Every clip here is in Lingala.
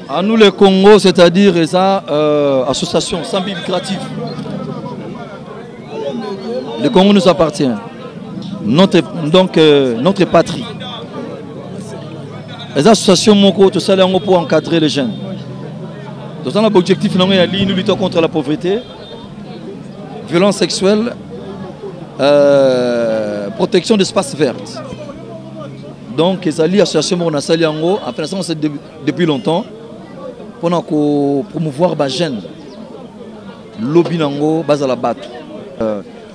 À nous le Congo, c'est-à-dire ça, association sans but lucratif. Le Congo nous appartient. Notre patrie. Les associations Moko, tout ça, pour encadrer les jeunes. Nous avons l'objectif de lutter contre la pauvreté, violence sexuelle, protection d'espaces verts. Donc, les associations Moko, c'est depuis longtemps, pour promouvoir les jeunes. Lobby nango, bazala batu.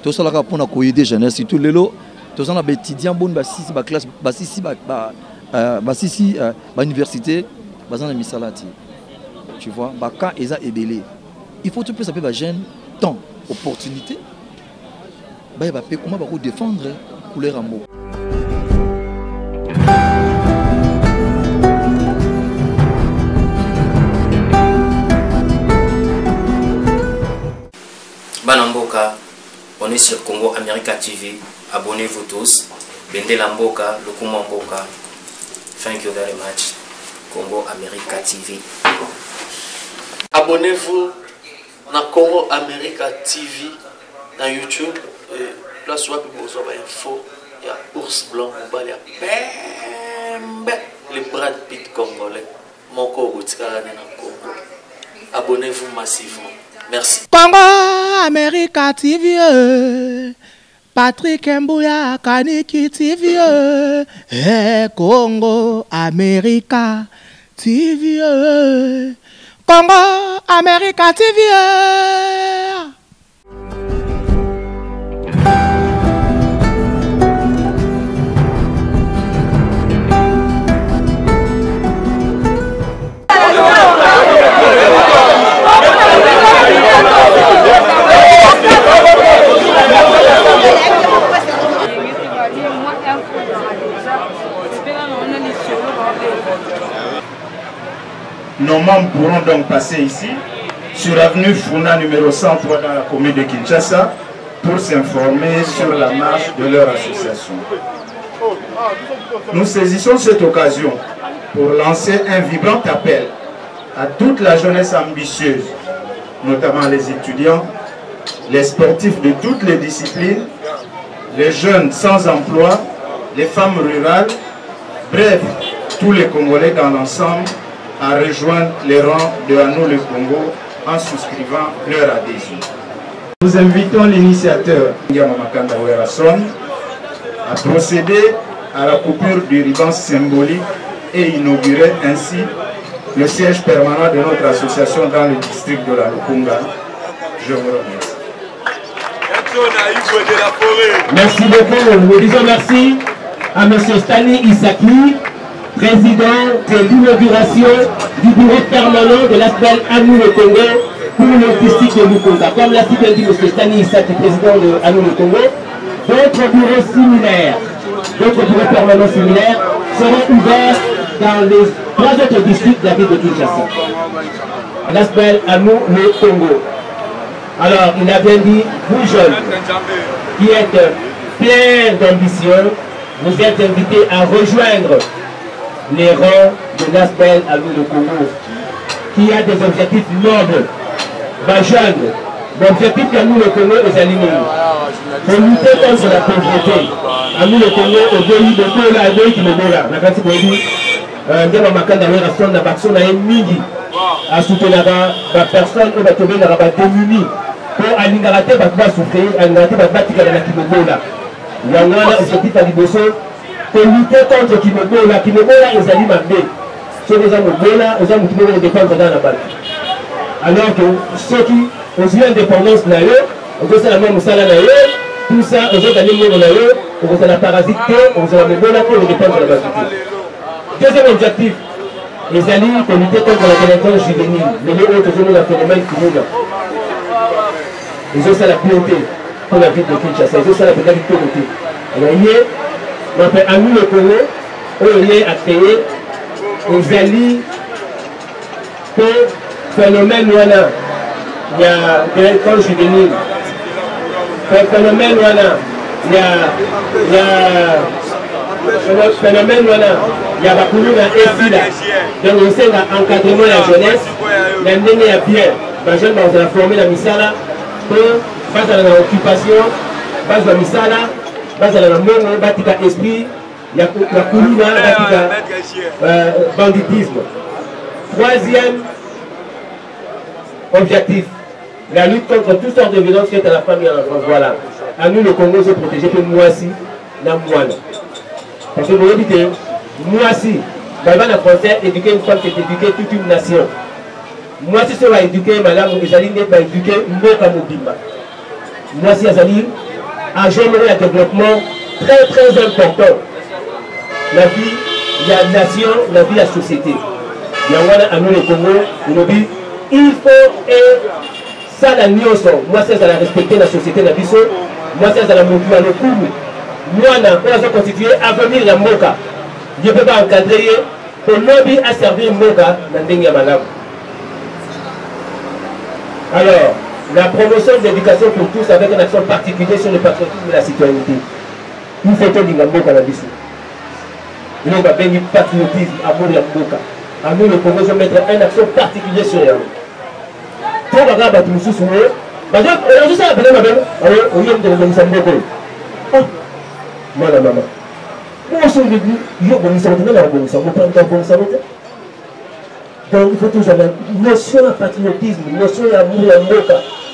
Tout ça, pour aider les jeunes. Surtout les lots, tout ça, les étudiants, les classes, les universités, les misalati. Tu vois, quand ils ont ébélé, il faut tout plus appeler les jeunes temps, opportunité. Il va comment défendre la couleur en mots. Banamboka, on est sur Congo America TV. Abonnez-vous tous. Bendela Mboka, Lukuma Mboka. Thank you very much. Congo America TV. Abonnez-vous à Congo America TV dans YouTube. Place où vous avez info. Il y a Ours Blanc, il y a Pembe, le Brad Pitt congolais. Mon Congo, abonnez-vous massivement. Merci. Congo America TV. Patrick Mbouya Kaniki TV. Congo America TV. Congo America TV. Nos membres pourront donc passer ici, sur l'avenue Funa numéro 103 dans la commune de Kinshasa, pour s'informer sur la marche de leur association. Nous saisissons cette occasion pour lancer un vibrant appel à toute la jeunesse ambitieuse, notamment les étudiants, les sportifs de toutes les disciplines, les jeunes sans emploi, les femmes rurales, bref, tous les Congolais dans l'ensemble, à rejoindre les rangs de Anou le Congo en souscrivant leur adhésion. Nous invitons l'initiateur Makanda Werason à procéder à la coupure du ruban symbolique et inaugurer ainsi le siège permanent de notre association dans le district de la Lukunga. Je vous remercie. Merci beaucoup. Nous disons merci à M. Stani Isaki, président de l'inauguration du bureau permanent de l'ASBEL Anou le Congo pour le district de Lukunga. Comme l'a dit M. Stani Isaki, président de Anou le Congo, d'autres bureaux similaires, d'autres bureaux permanents similaires seront ouverts dans les 3 autres districts de la ville de Kinshasa. L'ASBEL Anou le Congo. Alors, il a bien dit, vous jeunes, qui êtes pleins d'ambition, vous êtes invités à rejoindre les rangs de l'ASBEL Anou le Congo, qui a des objectifs nobles. Jeunes, l'objectif qu'Anou le Congo est aligné. Pour lutter contre la pauvreté, Anou le Congo, au pays de Kola, au pays de Mola, la quantité de vie, Ndema Makanda Werason, la action est midi à soutenir la personne qui va tomber dans la démunie. Pour Alingarate, va souffrir, Alingarate va battre dans la Kimobola. Il y a un objectif à Liboso. Pour lutter contre Kimobola, Kimobola est allé m'amener. Ceux qui ont Mobola, ils ont motivé de dépendre dans la balle. Alors que ceux qui ont eu l'indépendance, ils ont la même salaire, tout ça, ils ont allé mourir, ils ont la parasité, ils ont la Mobola pour dépendre de la balle. Deuxième objectif, les alliés pour lutter contre la délinquance juvénile, mais les autres ont un phénomène qui nous. Ils ont ça la piété pour la ville de Kinshasa, ils ont ça la pénalité de côté. Alors, il y a Anou le Congo, on est à créer aux alliés pour phénomène voilà. Il y a délinquance juvénile. Pour phénomène voilà. Il y a phénomène voilà, il y a beaucoup de là. Donc on sait l'encadrement de la jeunesse, l'année est bien. Les jeunes vont se former la misala pour face à l'occupation, face à la misala, face à la monde, batika esprit, il y a coulina, batika banditisme. Troisième objectif, la lutte contre toutes sortes de violences qui est à la famille en France. Voilà. À nous, le Congo, se protéger que moi aussi, la moine. Parce que vous dites que moi aussi, la français, éduquer une femme, c'est éduquer toute une nation. Moi aussi, ça va éduquer, madame, les alliés va éduquer Mboka Mobimba. Moi aussi, les alliés, à générer un développement très très important. La vie, la nation, la vie, la société. Il y a à nous, le Congo, nous dit, il faut ça la nuance. Moi, c'est à la respecter la société, la vie. Moi, c'est à la montrer à le coup. Moi, on a constitué avenir la Moka. Je ne peux pas encadrer pour lobby à servir Moka dans le Malab. Alors, la promotion de l'éducation pour tous avec une action particulière sur le patriotisme et la citoyenneté. Nous faisons du Moka dans la vie. Nous avons béni patriotisme, amour de la Moka. À nous, le Congo, je vais mettre une action particulière sur elle. Pour regarder tout ce qui est je sais appeler ma belle, on vient de me oh, voilà maman. Moi je suis venu, il y a bon sang, on a bon sang, on prend un bon sang. Donc il faut toujours avoir une notion de patriotisme, une notion d'amour et d'amour.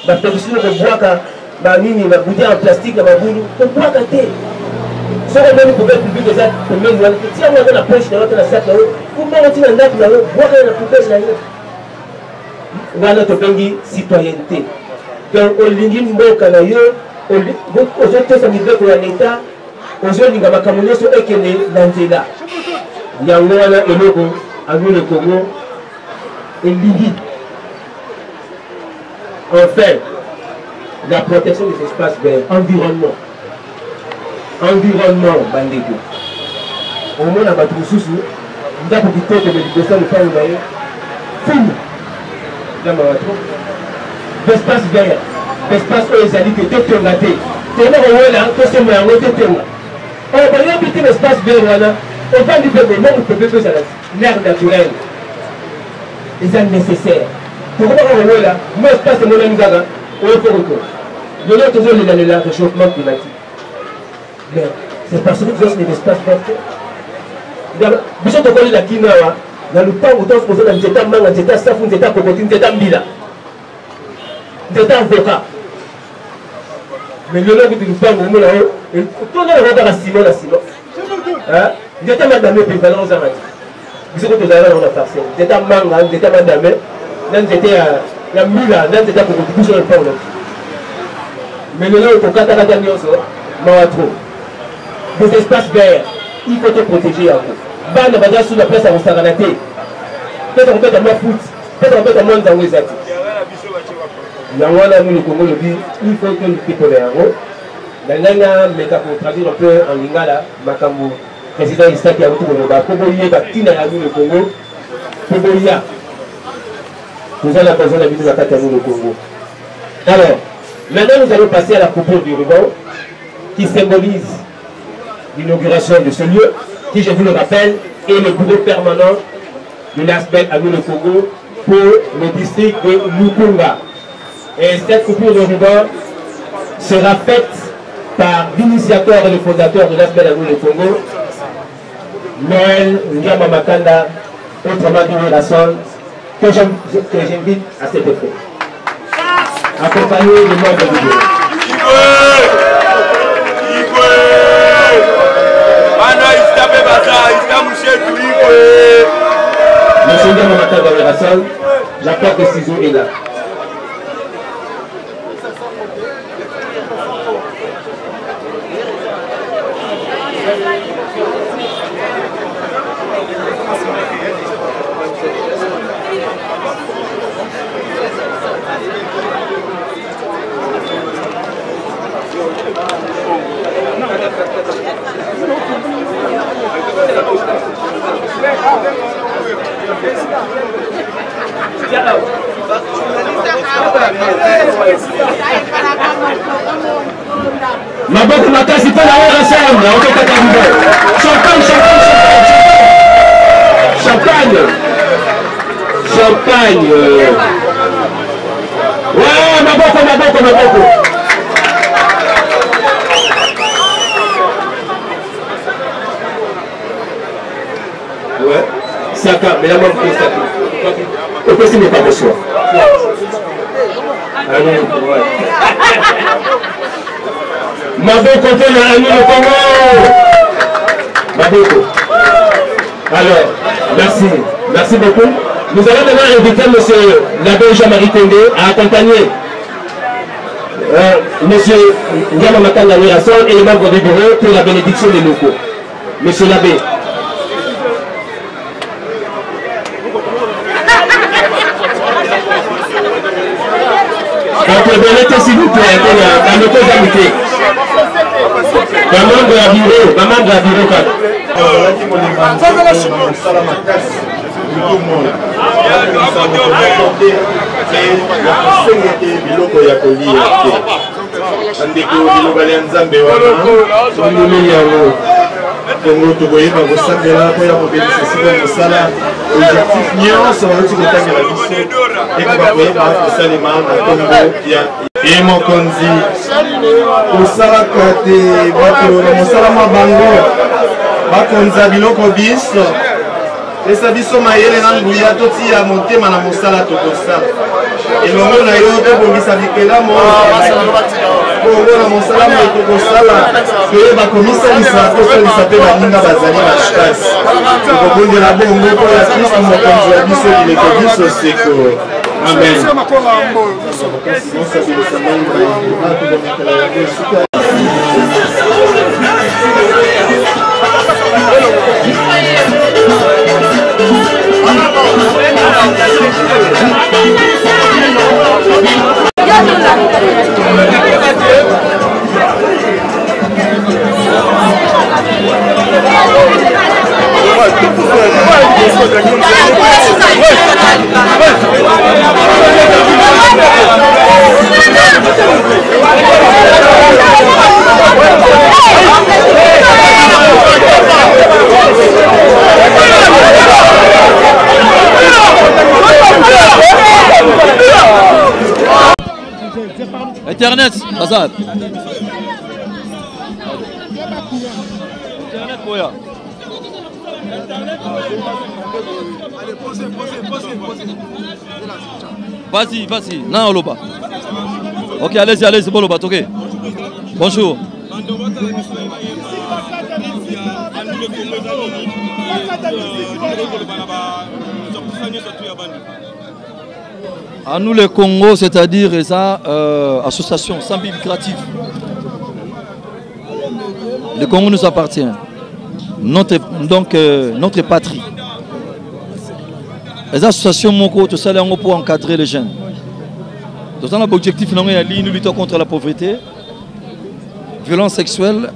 La production de bois, la bouteille en plastique, la boule, on boit à thé. Si on a une poubelle publique, si on a la poche dans la sac, comment on tient un acte là-haut, boire dans la poubelle là-haut. Voilà notre pays citoyenneté. Donc, on lingi mboka na yo, aux autres samidé pour l'État, aux autres linga makamuno so ekene nanzela. Yango wana eloko avu le Congo et lingi. Enfin, la protection des espaces verts, environnement. Environnement, bandeko. Au moins, on a battu sous nous avons dit que l'éducation n'est pas ouverte. Fini. L'espace vert, l'espace où ils allaient que tout est raté. C'est là où on a tout ce moyen, tout est là. On va habiter l'espace vert, on va lui donner, non, on peut pas faire l'air naturel. Et c'est nécessaire. Pourquoi on est là? Moi, l'espace est mon ami gaga, on est pour retour. Le nôtre, toujours, il est là, réchauffement climatique. Mais c'est parce que vous avez des espaces verts. Vous avez connu la quinoa. Dans le temps où on se posait dans l'état manga, l'état safou, l'état cocotine, l'état mbila, l'état avocat. Mais le long du temps où on est là, tout le monde est là, Simon, la Simon. L'état madame est prévalent aux amateurs. Vous savez que vous avez dans la parcelle. L'état manga, l'état madame, la mbila, l'état cocotine, tout sur le pont. Mais le long où on a kataka nyonso, mawatro. Des espaces verts, il faut te protéger à vous. Bande de sous la place à Moussaranaté. Peut-être qu'on peut être moins foot. Peut-être qu'on peut être moins dans les actes. Il y a le Congo le dit, il faut que nous piquons les héros. Nangana, mais pour traduire un peu en lingala, Makambo, président Issa qui a autour de Noba, Koboye, Batina a mis le Congo, Koboya. Nous avons besoin d'avoir la carte à nous le Congo. Alors, maintenant nous allons passer à la coupure du ruban qui symbolise l'inauguration de ce lieu, qui, je vous le rappelle, est le bureau permanent de l'ASBEL à nous le Congo pour le district de Lukunga. Et cette coupure de ruban sera faite par l'initiateur et le fondateur de l'ASBEL à nous le Congo, Noël Ndiama Makanda, autrement dit Rasson, que j'invite à cet effet. Accompagné de membres du bureau. Monsieur Ndiama Makanda Rasson, la porte de ciseaux est là. Maboko makasi pour la ensemble. On peut pas champagne, champagne. Champagne. Ouais, maboko. Ouais. Saka, mais la main pour Saka. Le possible n'est pas de soi. Ah non, ouais. Maboko fait le Congo. Maboko. Alors, merci beaucoup. Nous allons maintenant inviter M. l'abbé Jean-Marie Tendé à accompagner M. Ndiama Makanda Nirason et les membres du bureau pour la bénédiction des locaux. Monsieur l'abbé. Donc, s'il vous plaît, dans nos invités. Maman de la bureau. Et mon konzi osala kate bato na mosala mabango bakonza biloko biso esa biso mayele na nguya totia motema na mosala tokosala elongo na yo tobongisa bikelamu bongo na mosala moyo tokosala toyeba komisalisa tosalisa mpe baninga bazali bashikasi tokobondela bongo mpo ya kristo mokonzi ya biso bileke biso seko. Amen. Internet, Azad. Internet, Boya. Vas-y. Non, Loba. Ok, allez-y, bon, Loba, ok. Bonjour. À nous le Congo, c'est-à-dire ça, association sans but lucratif. Le Congo nous appartient. Notre patrie. Les associations Moko, tout ça pour encadrer les jeunes. Tout ça, l'objectif, nous luttons contre la pauvreté, violence sexuelle,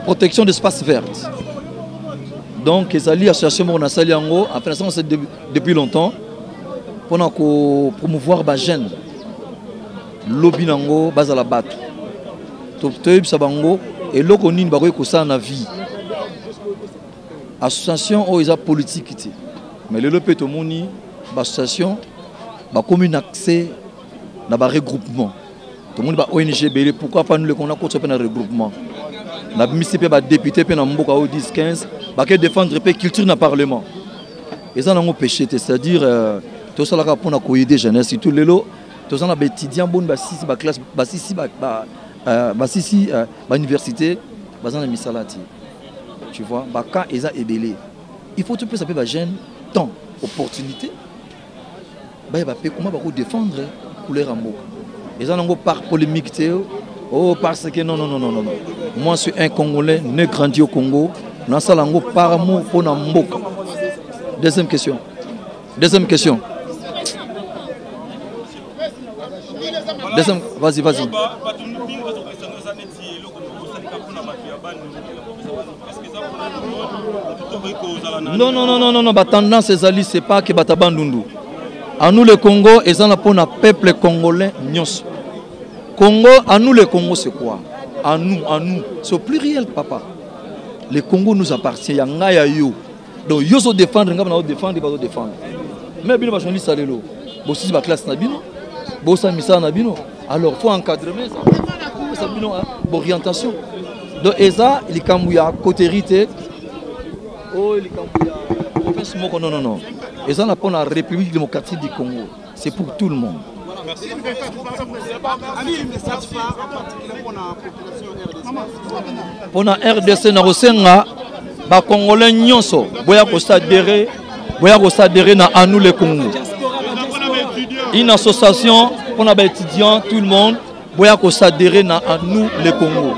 protection d'espaces verts. Donc, les associations Moko, après ça, c'est depuis longtemps. Pour promouvoir les jeunes, lobby nango bazala bato. Toptoyib sabango et l'okonin bagoy kosa na vie. Association o isa politique ité. Mais le lopé tomoni association ba commune accès na ba regroupement. Tout le monde ba ONG belé pourquoi pas nous le qu'on a côté na regroupement. Na misipé ba député pe na mboka o 10 15 ba que défendre pe culture na parlement. Et ça nango péché c'est-à-dire tout ça là pour na aider jeunesse surtout lelo tout ça na ba étudiant bon ba 6 ba classe ba 6 ba université ba na misalati. Tu vois ba quand eza ebelé. Il faut tout plus appeler ba jeune temps opportunité. Ba ba pe comment ba ko défendre couleur en mboka. Et ça nango par polémique oh parce que non. Moi je suis un Congolais né grandi au Congo. Na salango par amour pour na mboka. Deuxième question. Vas-y. Non, bah tendance c'est pas que batabandundu. À nous le Congo, et ça pour un peuple congolais nyos. Congo, à nous les Congo, c'est quoi? À nous, c'est au pluriel, papa. Le Congo nous appartient, il y a un yo. Donc, yo se défendre, il va défendre. Mais bien, je vais dire ça, si c'est ma classe, alors il faut encadrer ça. Orientation. Donc, ça, il y a cotérité. Oh, il y a non. Et ça, on a la République démocratique du Congo. C'est pour tout le monde. Pour la RDC, nous avons les Congolais nyonso boya ko s'adhérer à nous les Congo. Une association pour les étudiants, tout le monde boya ko s'adhérer à nous les Congo.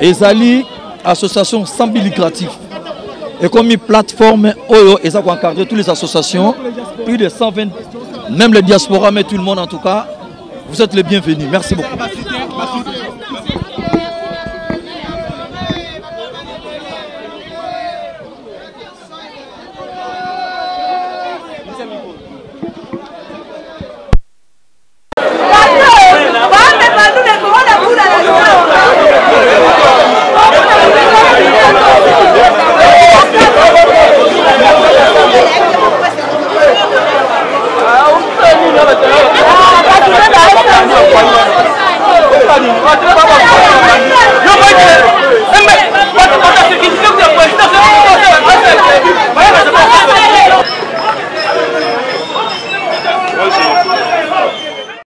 Et Zali association sans but lucratif. Et comme une plateforme Oyo et ça qu'on encadre toutes les associations, plus de 120, même les diasporas, mais tout le monde en tout cas, vous êtes les bienvenus. Merci beaucoup.